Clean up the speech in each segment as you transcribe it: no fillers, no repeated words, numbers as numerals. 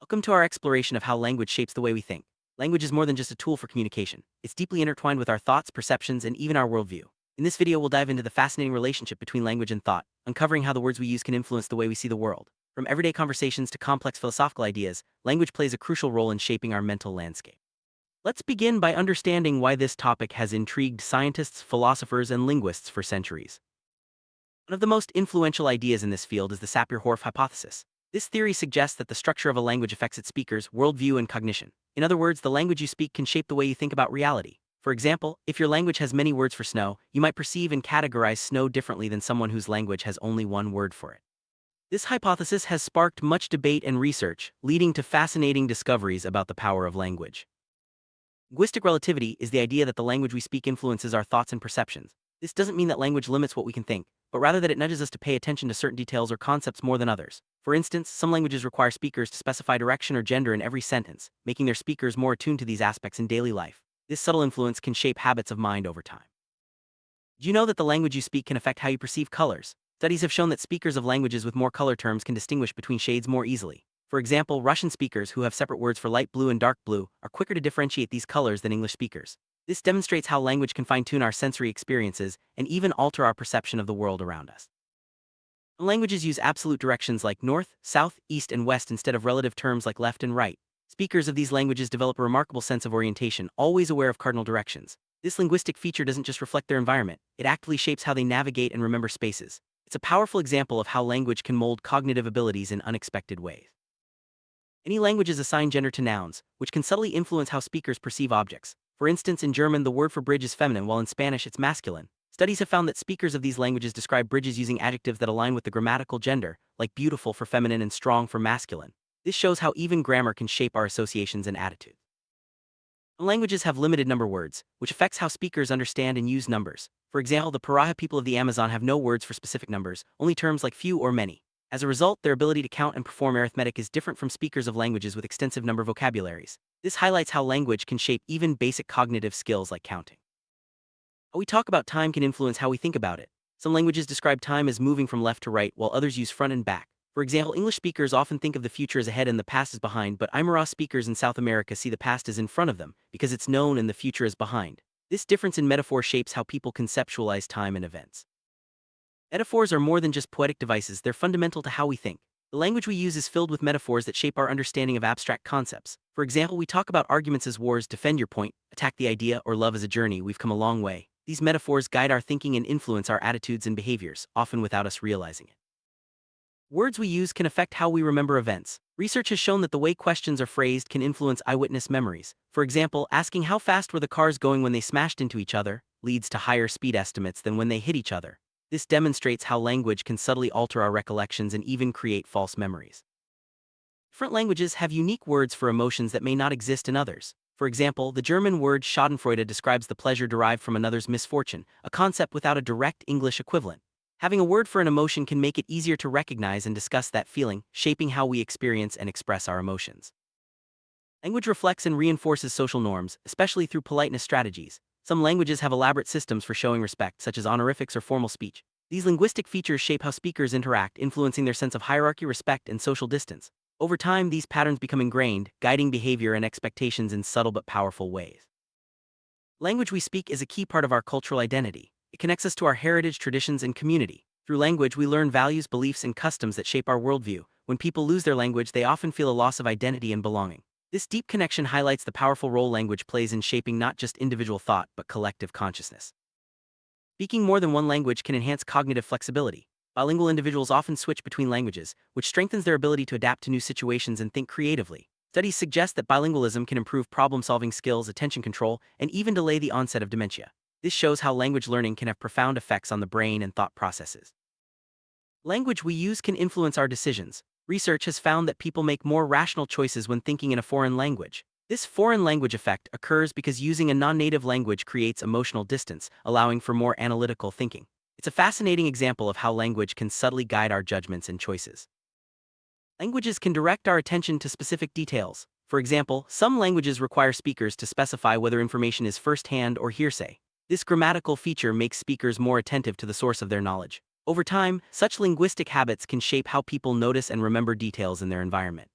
Welcome to our exploration of how language shapes the way we think. Language is more than just a tool for communication. It's deeply intertwined with our thoughts, perceptions, and even our worldview. In this video, we'll dive into the fascinating relationship between language and thought, uncovering how the words we use can influence the way we see the world. From everyday conversations to complex philosophical ideas, language plays a crucial role in shaping our mental landscape. Let's begin by understanding why this topic has intrigued scientists, philosophers, and linguists for centuries. One of the most influential ideas in this field is the Sapir-Whorf hypothesis. This theory suggests that the structure of a language affects its speakers' worldview and cognition. In other words, the language you speak can shape the way you think about reality. For example, if your language has many words for snow, you might perceive and categorize snow differently than someone whose language has only one word for it. This hypothesis has sparked much debate and research, leading to fascinating discoveries about the power of language. Linguistic relativity is the idea that the language we speak influences our thoughts and perceptions. This doesn't mean that language limits what we can think, but rather that it nudges us to pay attention to certain details or concepts more than others. For instance, some languages require speakers to specify direction or gender in every sentence, making their speakers more attuned to these aspects in daily life. This subtle influence can shape habits of mind over time. Do you know that the language you speak can affect how you perceive colors? Studies have shown that speakers of languages with more color terms can distinguish between shades more easily. For example, Russian speakers who have separate words for light blue and dark blue are quicker to differentiate these colors than English speakers. This demonstrates how language can fine-tune our sensory experiences and even alter our perception of the world around us. Languages use absolute directions like north, south, east, and west instead of relative terms like left and right. Speakers of these languages develop a remarkable sense of orientation, always aware of cardinal directions. This linguistic feature doesn't just reflect their environment, it actively shapes how they navigate and remember spaces. It's a powerful example of how language can mold cognitive abilities in unexpected ways. Many languages assign gender to nouns, which can subtly influence how speakers perceive objects. For instance, in German, the word for bridge is feminine, while in Spanish, it's masculine. Studies have found that speakers of these languages describe bridges using adjectives that align with the grammatical gender, like beautiful for feminine and strong for masculine. This shows how even grammar can shape our associations and attitudes. Languages have limited number words, which affects how speakers understand and use numbers. For example, the Paraha people of the Amazon have no words for specific numbers, only terms like few or many. As a result, their ability to count and perform arithmetic is different from speakers of languages with extensive number vocabularies. This highlights how language can shape even basic cognitive skills like counting. How we talk about time can influence how we think about it. Some languages describe time as moving from left to right, while others use front and back. For example, English speakers often think of the future as ahead and the past as behind, but Aymara speakers in South America see the past as in front of them, because it's known and the future is behind. This difference in metaphor shapes how people conceptualize time and events. Metaphors are more than just poetic devices, they're fundamental to how we think. The language we use is filled with metaphors that shape our understanding of abstract concepts. For example, we talk about arguments as wars, defend your point, attack the idea, or love as a journey. We've come a long way. These metaphors guide our thinking and influence our attitudes and behaviors, often without us realizing it. Words we use can affect how we remember events. Research has shown that the way questions are phrased can influence eyewitness memories. For example, asking how fast were the cars going when they smashed into each other leads to higher speed estimates than when they hit each other. This demonstrates how language can subtly alter our recollections and even create false memories. Different languages have unique words for emotions that may not exist in others. For example, the German word Schadenfreude describes the pleasure derived from another's misfortune, a concept without a direct English equivalent. Having a word for an emotion can make it easier to recognize and discuss that feeling, shaping how we experience and express our emotions. Language reflects and reinforces social norms, especially through politeness strategies. Some languages have elaborate systems for showing respect, such as honorifics or formal speech. These linguistic features shape how speakers interact, influencing their sense of hierarchy, respect, and social distance. Over time, these patterns become ingrained, guiding behavior and expectations in subtle but powerful ways. Language we speak is a key part of our cultural identity. It connects us to our heritage, traditions, and community. Through language, we learn values, beliefs, and customs that shape our worldview. When people lose their language, they often feel a loss of identity and belonging. This deep connection highlights the powerful role language plays in shaping not just individual thought, but collective consciousness. Speaking more than one language can enhance cognitive flexibility. Bilingual individuals often switch between languages, which strengthens their ability to adapt to new situations and think creatively. Studies suggest that bilingualism can improve problem-solving skills, attention control, and even delay the onset of dementia. This shows how language learning can have profound effects on the brain and thought processes. Language we use can influence our decisions. Research has found that people make more rational choices when thinking in a foreign language. This foreign language effect occurs because using a non-native language creates emotional distance, allowing for more analytical thinking. It's a fascinating example of how language can subtly guide our judgments and choices. Languages can direct our attention to specific details. For example, some languages require speakers to specify whether information is first-hand or hearsay. This grammatical feature makes speakers more attentive to the source of their knowledge. Over time, such linguistic habits can shape how people notice and remember details in their environment.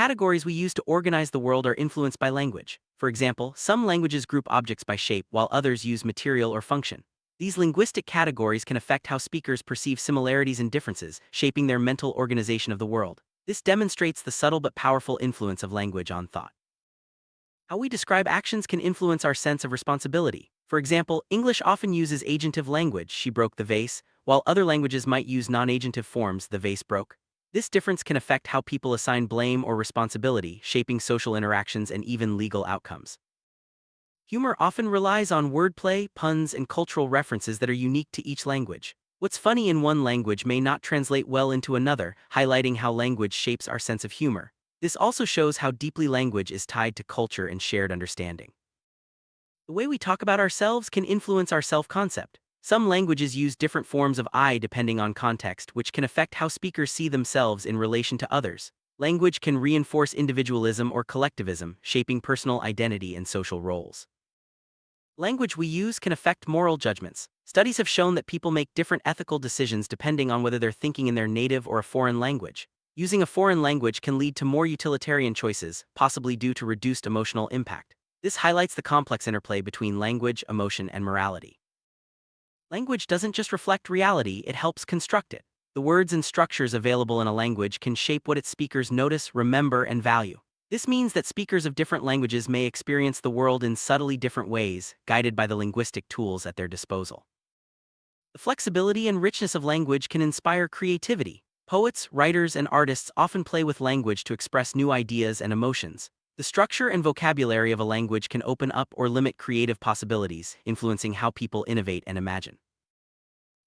categories we use to organize the world are influenced by language. For example, some languages group objects by shape while others use material or function. These linguistic categories can affect how speakers perceive similarities and differences, shaping their mental organization of the world. This demonstrates the subtle but powerful influence of language on thought. How we describe actions can influence our sense of responsibility. For example, English often uses agentive language, she broke the vase, while other languages might use non-agentive forms, the vase broke. This difference can affect how people assign blame or responsibility, shaping social interactions and even legal outcomes. Humor often relies on wordplay, puns, and cultural references that are unique to each language. What's funny in one language may not translate well into another, highlighting how language shapes our sense of humor. This also shows how deeply language is tied to culture and shared understanding. The way we talk about ourselves can influence our self-concept. Some languages use different forms of I depending on context, which can affect how speakers see themselves in relation to others. Language can reinforce individualism or collectivism, shaping personal identity and social roles. Language we use can affect moral judgments. Studies have shown that people make different ethical decisions depending on whether they're thinking in their native or a foreign language. Using a foreign language can lead to more utilitarian choices, possibly due to reduced emotional impact. This highlights the complex interplay between language, emotion, and morality. Language doesn't just reflect reality, it helps construct it. The words and structures available in a language can shape what its speakers notice, remember, and value. This means that speakers of different languages may experience the world in subtly different ways, guided by the linguistic tools at their disposal. The flexibility and richness of language can inspire creativity. Poets, writers, and artists often play with language to express new ideas and emotions. The structure and vocabulary of a language can open up or limit creative possibilities, influencing how people innovate and imagine.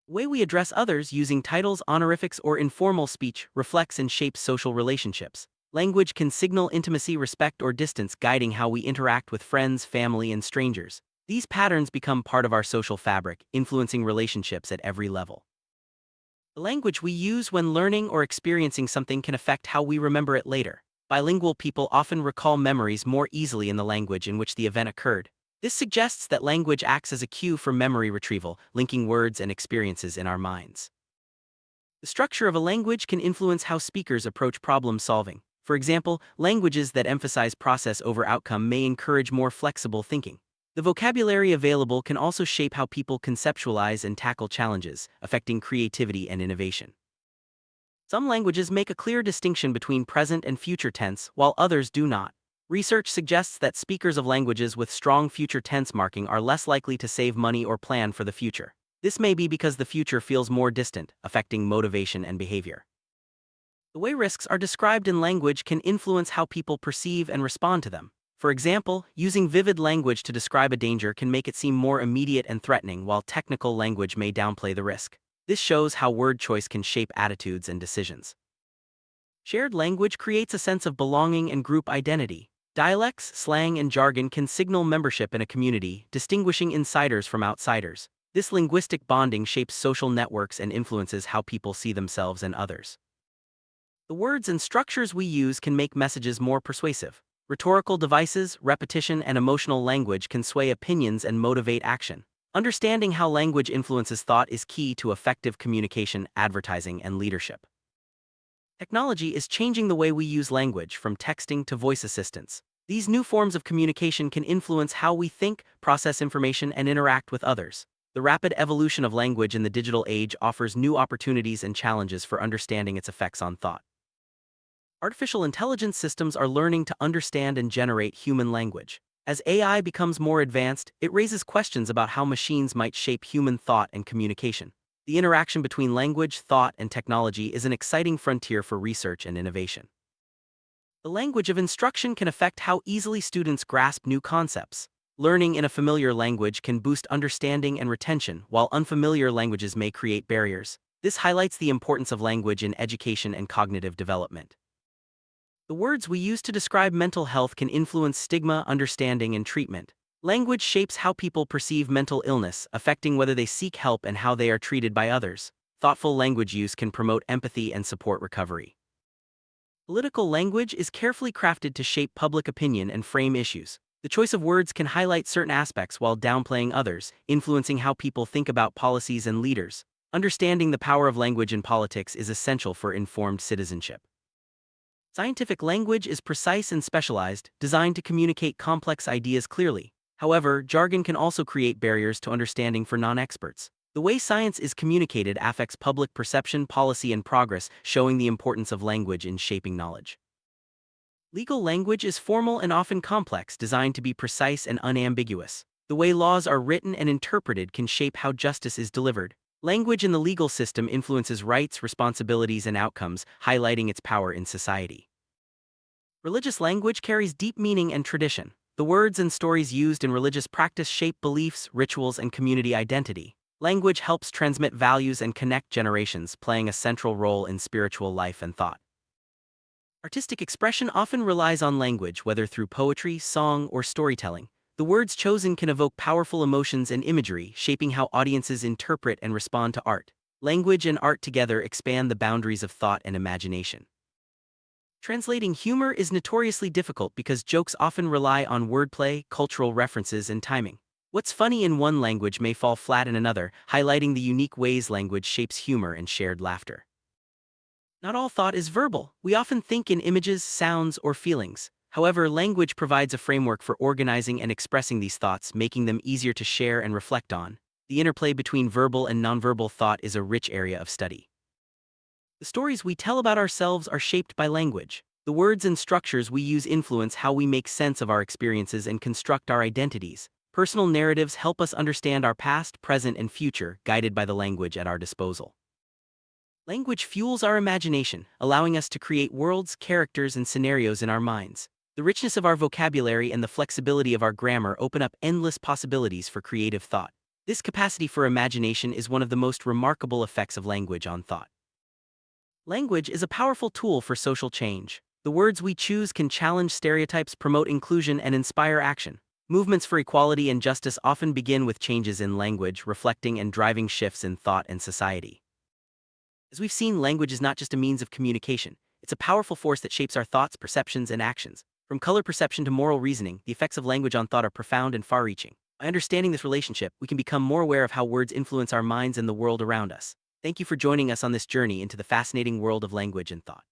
The way we address others using titles, honorifics, or informal speech reflects and shapes social relationships. Language can signal intimacy, respect, or distance, guiding how we interact with friends, family, and strangers. These patterns become part of our social fabric, influencing relationships at every level. The language we use when learning or experiencing something can affect how we remember it later. Bilingual people often recall memories more easily in the language in which the event occurred. This suggests that language acts as a cue for memory retrieval, linking words and experiences in our minds. The structure of a language can influence how speakers approach problem solving. For example, languages that emphasize process over outcome may encourage more flexible thinking. The vocabulary available can also shape how people conceptualize and tackle challenges, affecting creativity and innovation. Some languages make a clear distinction between present and future tense, while others do not. Research suggests that speakers of languages with strong future tense marking are less likely to save money or plan for the future. This may be because the future feels more distant, affecting motivation and behavior. The way risks are described in language can influence how people perceive and respond to them. For example, using vivid language to describe a danger can make it seem more immediate and threatening, while technical language may downplay the risk. This shows how word choice can shape attitudes and decisions. Shared language creates a sense of belonging and group identity. Dialects, slang, and jargon can signal membership in a community, distinguishing insiders from outsiders. This linguistic bonding shapes social networks and influences how people see themselves and others. The words and structures we use can make messages more persuasive. Rhetorical devices, repetition, and emotional language can sway opinions and motivate action. Understanding how language influences thought is key to effective communication, advertising, and leadership. Technology is changing the way we use language, from texting to voice assistants. These new forms of communication can influence how we think, process information, and interact with others. The rapid evolution of language in the digital age offers new opportunities and challenges for understanding its effects on thought. Artificial intelligence systems are learning to understand and generate human language. As AI becomes more advanced, it raises questions about how machines might shape human thought and communication. The interaction between language, thought, and technology is an exciting frontier for research and innovation. The language of instruction can affect how easily students grasp new concepts. Learning in a familiar language can boost understanding and retention, while unfamiliar languages may create barriers. This highlights the importance of language in education and cognitive development. The words we use to describe mental health can influence stigma, understanding, and treatment. Language shapes how people perceive mental illness, affecting whether they seek help and how they are treated by others. Thoughtful language use can promote empathy and support recovery. Political language is carefully crafted to shape public opinion and frame issues. The choice of words can highlight certain aspects while downplaying others, influencing how people think about policies and leaders. Understanding the power of language in politics is essential for informed citizenship. Scientific language is precise and specialized, designed to communicate complex ideas clearly. However, jargon can also create barriers to understanding for non-experts. The way science is communicated affects public perception, policy, and progress, showing the importance of language in shaping knowledge. Legal language is formal and often complex, designed to be precise and unambiguous. The way laws are written and interpreted can shape how justice is delivered. Language in the legal system influences rights, responsibilities, and outcomes, highlighting its power in society. Religious language carries deep meaning and tradition. The words and stories used in religious practice shape beliefs, rituals, and community identity. Language helps transmit values and connect generations, playing a central role in spiritual life and thought. Artistic expression often relies on language, whether through poetry, song, or storytelling. The words chosen can evoke powerful emotions and imagery, shaping how audiences interpret and respond to art. Language and art together expand the boundaries of thought and imagination. Translating humor is notoriously difficult because jokes often rely on wordplay, cultural references, and timing. What's funny in one language may fall flat in another, highlighting the unique ways language shapes humor and shared laughter. Not all thought is verbal. We often think in images, sounds, or feelings. However, language provides a framework for organizing and expressing these thoughts, making them easier to share and reflect on. The interplay between verbal and nonverbal thought is a rich area of study. The stories we tell about ourselves are shaped by language. The words and structures we use influence how we make sense of our experiences and construct our identities. Personal narratives help us understand our past, present, and future, guided by the language at our disposal. Language fuels our imagination, allowing us to create worlds, characters, and scenarios in our minds. The richness of our vocabulary and the flexibility of our grammar open up endless possibilities for creative thought. This capacity for imagination is one of the most remarkable effects of language on thought. Language is a powerful tool for social change. The words we choose can challenge stereotypes, promote inclusion, and inspire action. Movements for equality and justice often begin with changes in language, reflecting and driving shifts in thought and society. As we've seen, language is not just a means of communication. It's a powerful force that shapes our thoughts, perceptions, and actions. From color perception to moral reasoning, the effects of language on thought are profound and far-reaching. By understanding this relationship, we can become more aware of how words influence our minds and the world around us. Thank you for joining us on this journey into the fascinating world of language and thought.